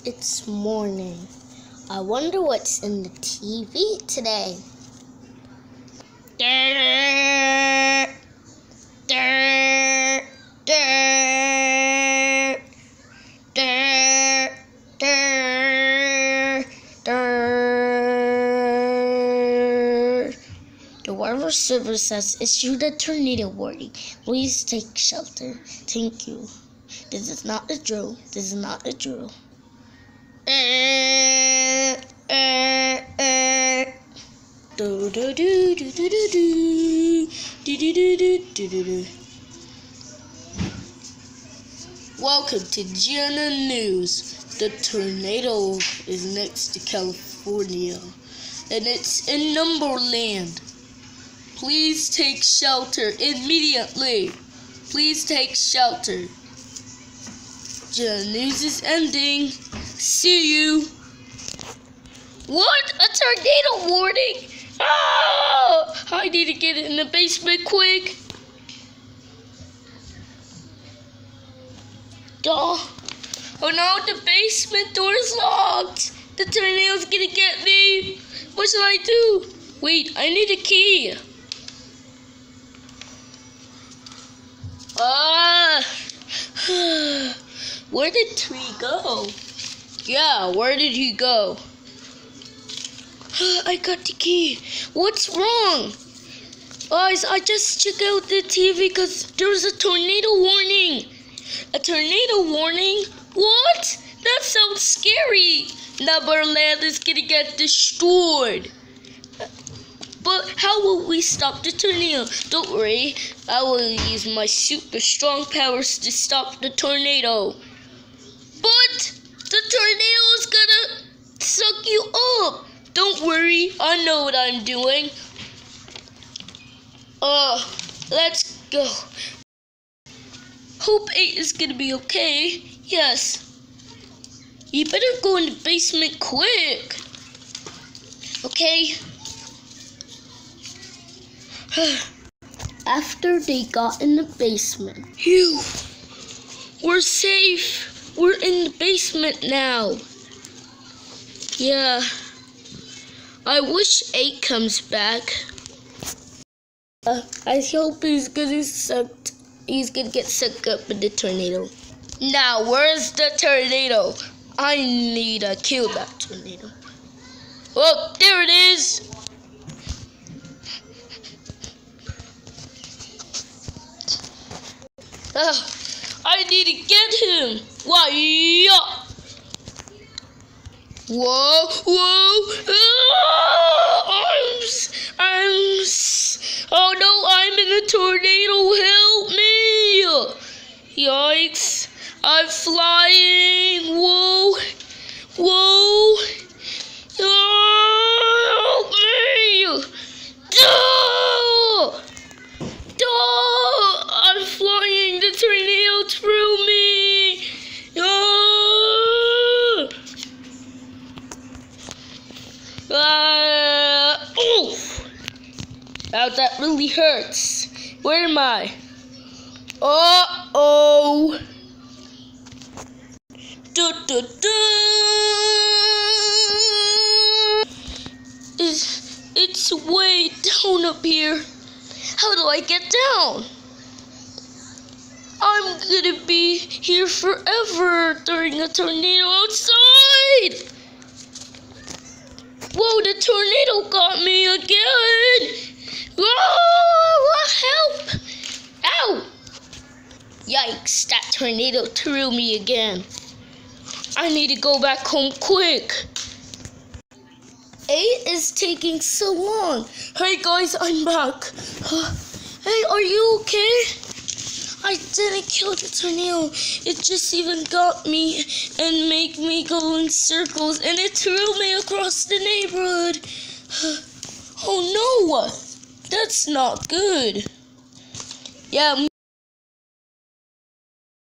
It's morning. I wonder what's in the TV today. The Weather Service has issued a tornado warning. Please take shelter. Thank you. This is not a drill. This is not a drill. Welcome to GNN News. The tornado is next to California, and it's in Numberland. Please take shelter immediately. Please take shelter. GNN News is ending. See you. What? A tornado warning? Oh! I need to get in the basement quick. Duh. Oh no, the basement door is locked. The tornado's gonna get me. What should I do? Wait, I need a key. Where did Tree go? Yeah, where did he go? I got the key. What's wrong? Guys, I just checked out the TV because there's a tornado warning. A tornado warning? What? That sounds scary. Numberland is gonna get destroyed. But how will we stop the tornado? Don't worry, I will use my super strong powers to stop the tornado. But the tornado is gonna suck you up. Don't worry, I know what I'm doing. Let's go. Hope 8 is gonna be okay. Yes. You better go in the basement quick. Okay. After they got in the basement. Phew. We're safe. We're in the basement now. Yeah. I wish 8 comes back. I hope he's gonna get sucked up in the tornado. Now, where's the tornado? I need to kill that tornado. Oh, there it is. I need to get him. Why? Whoa, whoa. Oh no, I'm in a tornado. Help me. Yikes. I'm flying. Whoa, whoa. Help me. Duh. Duh. I'm flying. The tornado threw me. Ow, that really hurts. Where am I? Uh-oh. It's way down up here. How do I get down? I'm gonna be here forever during a tornado outside. Whoa, the tornado got me again. Oh, help! Ow! Yikes, that tornado threw me again. I need to go back home quick. 8 is taking so long. Hey guys, I'm back. Hey, are you okay? I didn't kill the tornado. It just even got me and made me go in circles, and it threw me across the neighborhood. Oh no! That's not good. Yeah.